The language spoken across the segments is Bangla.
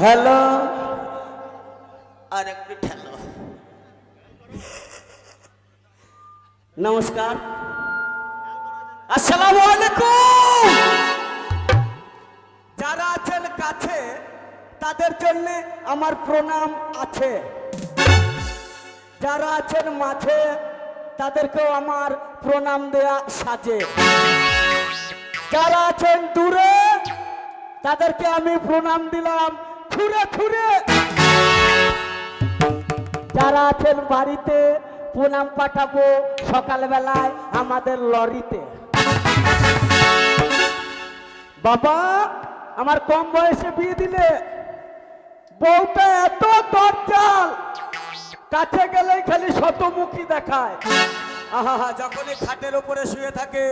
হ্যালো আর একটু ঠেলো। নমস্কার, আসসালামু আলাইকুম। যারা আছেন কাছে তাদের জন্য আমার প্রণাম আছে, যারা আছেন মাঝে তাদেরকেও আমার প্রণাম দেয়া সাজে, যারা আছেন দূরে তাদেরকে আমি প্রণাম দিলাম ছুঁড়ে ছুঁড়ে, যারা আছেন বাড়িতে প্রণাম পাঠাবো সকালবেলায় আমাদের লরিতে। বাবা আমার কম বয়সে বিয়ে দিলে, বউটা এত দরজাল, কাছে গেলেই খালি শতমুখী দেখায়। আহা, যখনই খাটের উপরে শুয়ে থাকে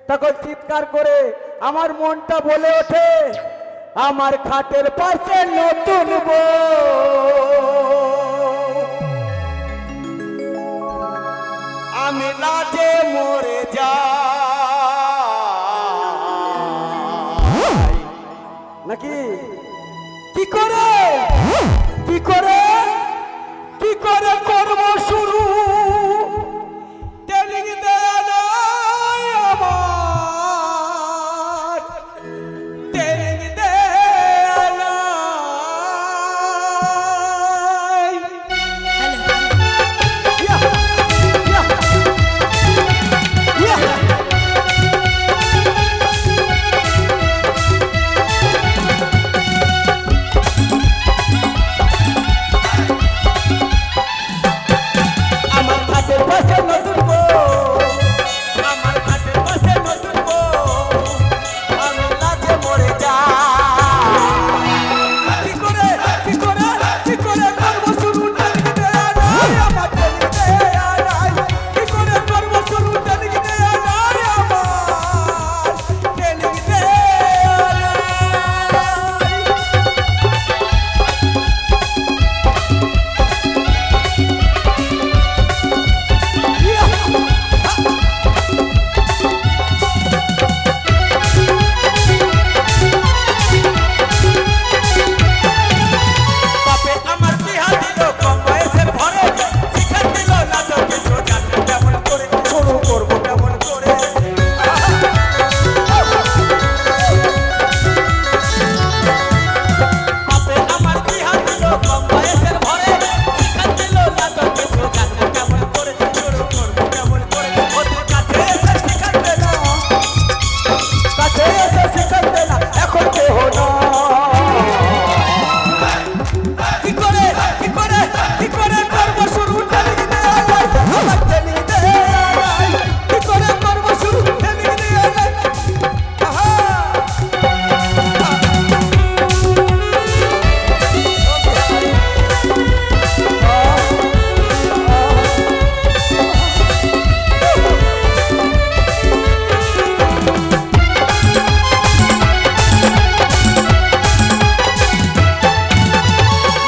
তখন চিৎকার করে আমার মনটা বলে ওঠে, আমার খাটের পাশে নতুন বউ। আমি লাজে মরে যাই নাকি? কি করে কি করে কি করে করব শুরু, ট্রেনিং দেয়া নাই আমার, ট্রেনিং দেয়া নাই। আমার খাটের পাশে নতুন বউ, আমার খাটের পাশে নতুন বউ, আমি লাজে মরে যাই। কি করে কি করে কি করে করবো শুরু, ট্রেনিং দেয়া নাই আমার, ট্রেনিং দেয়া নাই। কি করে করবো শুরু, ট্রেনিং দেয়া নাই আমার, ট্রেনিং দেয়া নাই। বাপে আমার বিহা দিল কম বয়সের ভরে, শিক্ষা দিল না তো কিছু জানবো কেমন করে, শুরু করবো কেমন করে। বাপে আমার বিহা দিল কম বয়সের ভরে, শিক্ষা দিল না তো কিছু জানবো কেমন করে, শুরু করবো কেমন করে। ওদের কাছে এসে শিখাতে না, কাছে এসে শিখাতে না, এখন কেহ না। কি করে কি করে কি করে করবো শুরু, ট্রেনিং দেয়া নাই আমার, ট্রেনিং দেয়া নাই। কি করে করবো শুরু, ট্রেনিং দেয়া নাই। আহা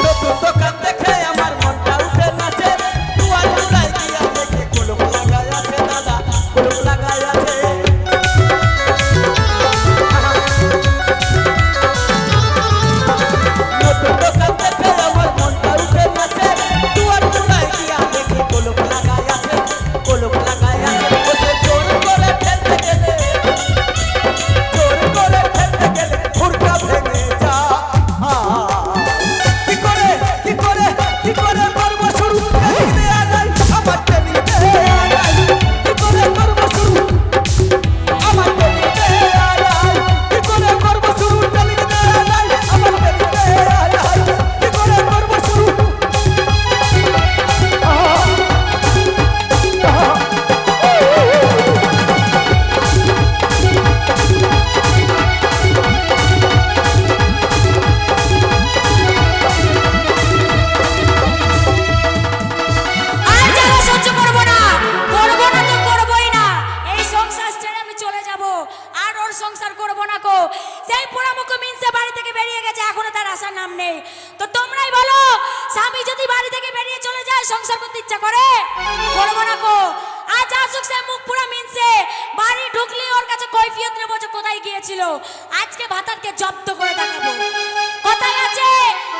নতুন দোকান দেখে আমার মনটা উঠে নাচে, দুয়ার দুয়ার গিয়া দেখি কুলুপ লাগাই আছে দাদা, কুলুপ লাগাই আছে। নতুন দোকান দেখে আমার মনটা উঠে নাচে, দুয়ার দুয়ার গিয়া দেখি কুলুপ লাগাই আছে, কুলুপ লাগাই আছে। ওসে জোর করে ঠেলতে গেলে, জোর করে ঠেলতে গেলে হুড়কা ভেঙে যায়। কি করে কি করে কি করে করবো শুরু, ট্রেনিং দেয়া নাই আমার, ট্রেনিং দেয়া নাই। কি করে করবো শুরু, আমার ট্রেনিং দেয়া নাই। কি করে করবো শুরু, ট্রেনিং দেয়া নাই আমার, ট্রেনিং দেয়া নাই। কি করে করবো শুরু। আর জ্বালা সহ্য করবো না, করবো না তো করবোই না। এই সংসার ছেড়ে আমি চলে যাব, আর ওর সংসার করবো না কো। সেই পোড়ামুখ মিনসে বাড়ি থেকে বেরিয়ে গেছে, এখনো তার আসার নাম নেই। তো তোমরাই বলো, স্বামী যদি বাড়ি থেকে বেরিয়ে চলে যায় সংসার করতে ইচ্ছা করে? করবো না কো। আজ আসুক সে মুখ পুরা মিনসে, বাড়ি ঢুকলি ওর কাছে কৈফিয়ত নেবো যে কোথায় গিয়েছিল। আজকে ভাতারকে জব্দ করে দেখাবো। কোথায় আছে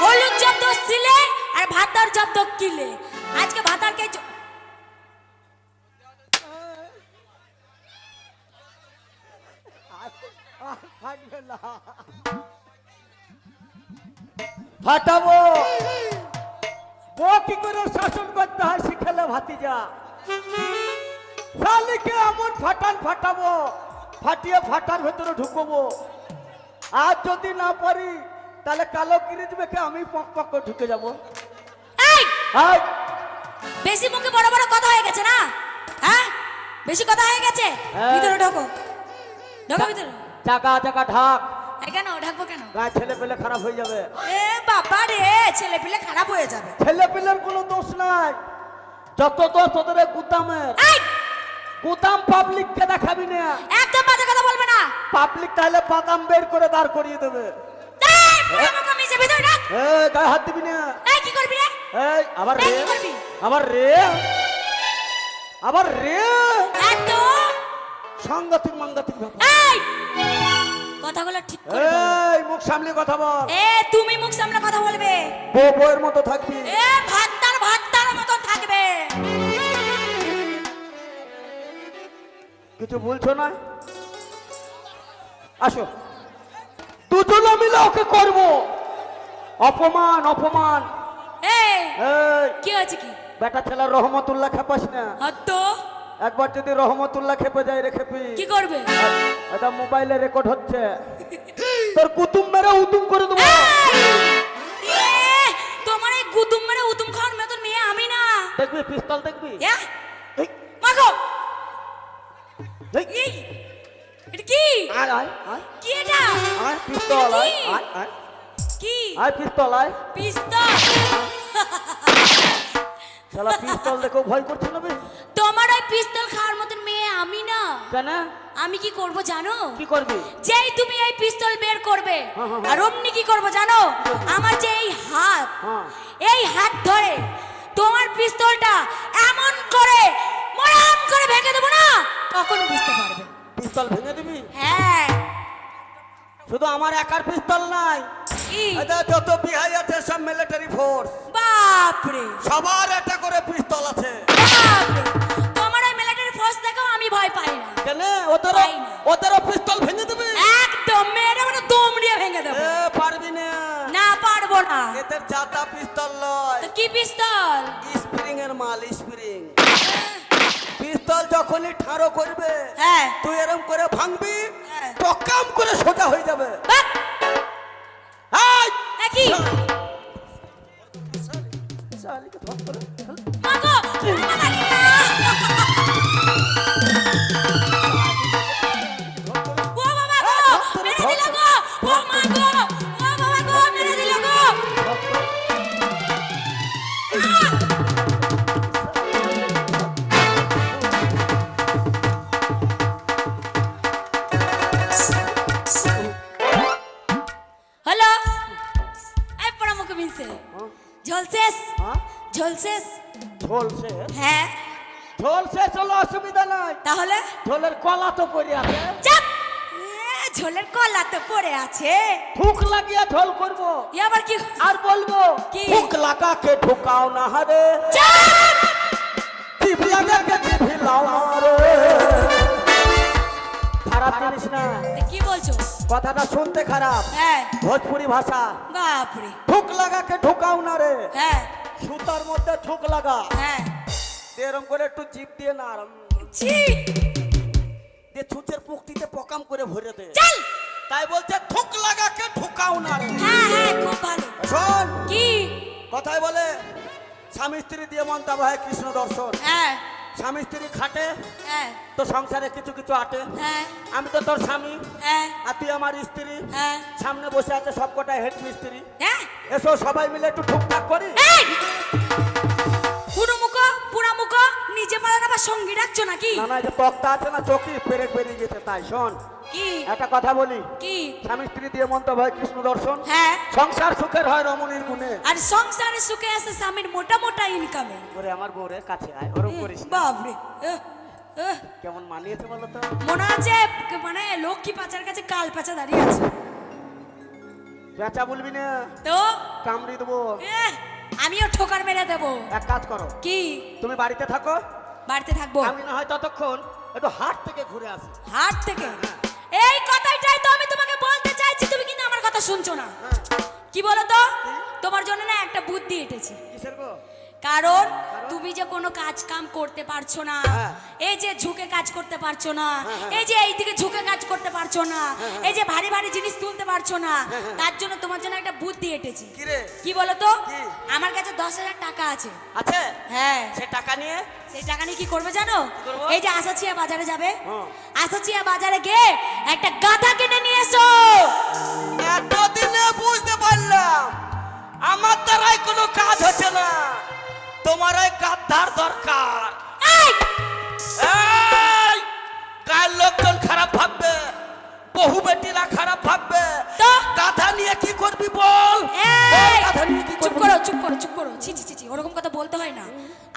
হলুদ জব্দ সিলে আর ভাতার জব্দ কিলে। আজকে ভাতারকে ফাটবে না, ফাটাবো। বউ কি করে শাসন করতে হয় শিখেলে ভাতিজা। শালিকে এমন ফাটান ফাটাবো, ফাটিয়ে ফাটার ভেতরে ঢুকবো। আর যদি না পারি তাহলে কালো কিরিচ মেখে আমি পক পক করে ঢুকে যাবো। এই এই, বেশি মুখে বড় বড় কথা হয়ে গেছে না? হ্যাঁ, বেশি কথা হয়ে গেছে। হ্যাঁ। ভিতরে ঢোকো, ঢোকো ভিতরে। চাকা চাকা ঢাক, এই কেন ঢাকবো কেন? গায়ে ছেলে পেলে খারাপ হয়ে যাবে। এ বাবা রে, ছেলে পিলে খারাপ হয়ে যাবে। ছেলে পেলের কোনো দোষ নাই, যত দোষ ওদের এই গুদামের। এই গুদাম পাবলিককে দেখাবি না, একদম বাজে কথা বলবে না। পাবলিক তাহলে বাদাম বের করে দাঁড় করিয়ে দেবে। এই পুরো কমিছে ভিতরে ঢাক। এই গায়ে হাত দিবি না। এই কি করবি রে? এই আবার এই রে, কি করবি? আবার রে, আবার রে, এত সাংঘাতিক মাঙ্গাতিক ব্যাপার। এই কথাগুলো ঠিক করে বলো। এই মুখ সামলে কথা বল, এ তুমি মুখ সামনে কথা বলবে। বউ বউয়ের মতো থাকবি। এ ভাতটার মতন থাকবে। কিছু বলছো না? আসো, দুজনে মিলে ওকে করবো অপমান অপমান। এই এই কি হয়েছে কি? বেটা ছেলের রহমতুল্লাহ খেপাস না। তো একবার যদি রহমতুল্লাহ খেপে যায় রে খেপি, কি করবে? এটা মোবাইলে রেকর্ড হচ্ছে, তোর কুতুম মেরে উতুম করে দেবো। এ, তোমার এই গুদুম মেরে উতুম খাওয়ার মতন মেয়ে আমি না। দেখবি পিস্তল দেখবি। এ, এই, মাগো এই, এই, এটা কি? আয় আয় আয় কি এটা? আয় পিস্তল আয় আয় আয় কি? আয় পিস্তল আয়। পিস্তল? শালা পিস্তল দেখো ভয় করছে না বে। তোমার ওই পিস্তল খাওয়ার মতন মেয়ে আমি না। কেন? আমি কি করব জানো? কি করবি? যেই তুমি এই পিস্তল বের করবে, হ্যাঁ, হ্যাঁ, আর অমনি কি করব জানো? আমার যে এই হাত, হ্যাঁ। এই হাত ধরে তোমার পিস্তলটা এমন করে মরাম করে ভেঙে দেবো না, তখন বুঝতে পারবে। পিস্তল ভেঙে দিবি? হ্যাঁ। শুধু আমার একার পিস্তল নাই, কি? এটা যত বিহাই আছে সব মিলিটারি ফোর্স, বাপরে সবার একটা করে পিস্তল আছে। বাপরে, তোমার ওই মিলিটারি ফোর্স দেখো আমি ভয় পাই না। কেন? ওদেরও পাই না। ওদেরও পিস্তল ভেঙে দিবি? একদম মেয়েরা মানে দম দিয়ে ভেঙে দেবো। এ পারবি না, না পারবো না। এদের জাতা পিস্তল লয়, তো কি পিস্তল? স্প্রিং এর মাল, স্প্রিং। পিস্তল যখনই ঠাড়ো করবে, হ্যাঁ। তুই এরকম করে ভাঙবি, হ্যাঁ। পকাম করে সোজা হয়ে যাবে। বাহ! হাই! কি? শালিকে ধর করে। মাগো! ও বাবা গো! মেরে দিল গো! ও মা গো! ও বাবা গো! মেরে দিল গো! হ্যালো, এই পরামর্শ মিলছে। ঝোল শেষ? হ্যাঁ? ঝোল শেষ? ঝোল শেষ? হ্যাঁ। ঝোল শেষ হলো অসুবিধা নাই, তাহলে ঝোলের কলা তো পড়ে আছে। চাপ! ঝোলের কলা তো পড়ে আছে। ঠুক লাগিয়ে ঝোল করব, এ আবার কি? আর বলবো কি? ঠুক লাগাকে ঠুকাও না রে, চাপ! টিপ লাগাকে টিপ লাও না রে। খারাপ জিনিস না, কি বলছো? কথাটা শুনতে খারাপ, হ্যাঁ। ভোজপুরি ভাষা। বাপরে। ঠুক লাগাকে ঠুকাও না রে, হ্যাঁ সুতার মধ্যে ঠুক লাগা, হ্যাঁ। এরম করে একটু জিভ দিয়ে না ছি! দিয়ে ছুঁচের পুকটিতে পকাম করে ভরে দে। চল! তাই বলছে ঠুক লাগাকে ঠুকাও না রে। হ্যাঁ হ্যাঁ, খুব ভালো। শোন, কি? কথায় বলে স্বামী স্ত্রী দিয়ে মনটা হয় কৃষ্ণ দর্শন। হ্যাঁ স্বামী স্ত্রী খাটে হ্যাঁ তো সংসারে কিছু কিছু আটে। হ্যাঁ আমি তো তোর স্বামী, হ্যাঁ আর তুই আমার স্ত্রী। হ্যাঁ সামনে বসে আছে সবকটা হেড মিস্ত্রি, হ্যাঁ। এসো সবাই মিলে একটু ঠুকঠাক করি। এই! পুরো মুখো, পুরা মুখো, নিজে মারার আবার সঙ্গী রাখছো নাকি? না না, যে তক্তা আছে না চকি পেরেক বেরিয়ে গেছে। তাই শোন, কি? একটা কথা বলি, কি? স্বামী স্ত্রী দিয়ে মন্ত হয় কৃষ্ণ দর্শন। হ্যাঁ। সংসার সুখের হয় রমণীর গুণে। আর সংসারে সুখে আছে স্বামীর মোটা মোটা ইনকামে। ওরে আমার বউরের কাছে আয়, ওরম করিস না। বাপরে, কেমন মানিয়েছে বলো তো? মনে হচ্ছে মানে লক্ষ্মী পাচার কাছে কাল পাচা দাঁড়িয়ে আছে। পেঁচা বলবি না, তো কামড়ি দেবো। আমিও ঠোকার মেরে দেবো। এক কাজ করো, কি? তুমি বাড়িতে থাকো, বাড়িতে থাকবো। আমি না হয় ততক্ষণ একটু হাট থেকে ঘুরে আসি। হাট থেকে? এই কথাটাই তো আমি তোমাকে বলতে চাইছি, তুমি কিন্তু আমার কথা শুনছো না। কি বলো তো, তোমার জন্য না একটা বুদ্ধি এঁটেছি। কিসের গো? কারণ তুমি যে কোনো কাজ কাম করতে পারছো না, হ্যাঁ। এই যে ঝুঁকে কাজ করতে পারছো না, হ্যাঁ। এই যে এইদিকে ঝুঁকে কাজ করতে পারছো না, এই যে ভারী ভারী জিনিস তুলতে পারছো না, তার জন্য তোমার জন্য একটা বুদ্ধি এঁটেছি। কি রে? কি বলো তো, কি? আমার কাছে 10,000 টাকা আছে। আছে? হ্যাঁ। সে টাকা নিয়ে সেই টাকা নিয়ে কি করবে জানো? করবো? এই যে আসাচিয়া বাজারে যাবে, হ্যাঁ। আসাচিয়া বাজারে গিয়ে একটা গাধা কিনে নিয়ে এসো। এতদিনে বুঝতে পারলাম আমার দ্বারাই কোনো কাজ হচ্ছে না, তোমার ওই গাদ্দার দরকার। এই! এই গায়ের লোকজন খারাপ ভাববে, বহু বেটিরা খারাপ ভাববে। তো? গাধা নিয়ে কি করবি বল? এই! বল, গাধা নিয়ে কি চুপ করবি? করো, চুপ করো, চুপ করো। ছি ছি ছি ছি, ওরকম কথা বলতে হয় না।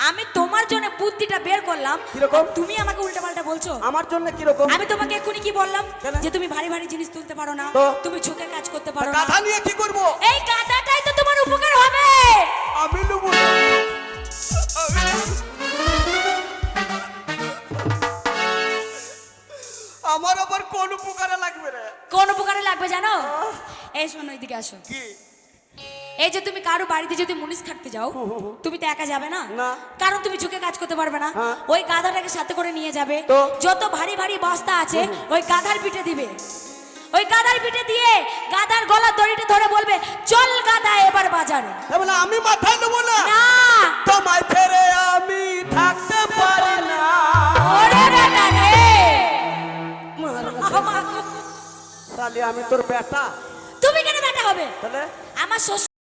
আমি তোমার জন্য বুদ্ধিটা বের করলাম, কিরকম? আর তুমি আমাকে উল্টাপাল্টা বলছো। আমার জন্য কিরকম? আমি তোমাকে এক্ষুনি কি বললাম? কেন? যে তুমি ভারী ভারী জিনিস তুলতে পারো না, তো? তুমি ঝুঁকে কাজ করতে পারো না। গাধা নিয়ে কি করবো? এই গাধাটাই তো তোমার উপকার হবে। আমি নেবো না। আমার আবার কোন উপকারে লাগবে রে? কোন উপকারে লাগবে জানো? এই শোনো, এদিকে আসো। কি? এই যে তুমি কারো বাড়িতে যদি মুনিশ খাটতে যাও, তুমি তো একা যাবে না, না। কারণ তুমি ঝুঁকে কাজ করতে পারবে না। হ্যাঁ। ওই গাধাটাকে সাথে করে নিয়ে যাবে, তো? যত ভারী ভারী বস্তা আছে ওই গাধার পিঠে দিবে, ওই গাধার পিঠে দিয়ে গাধার গলার দড়িটা ধরে বলবে, চল গাধা এবার বাজারে। এ বলে আমি মাথায় নেবো না, না, তোমায় ফেরে আমি থাকতে পারি না। ওরে বেটা রে। তাহলে আমি তোর বেটা, তুমি কেন বেটা হবে? তাহলে আমার শ্বশুর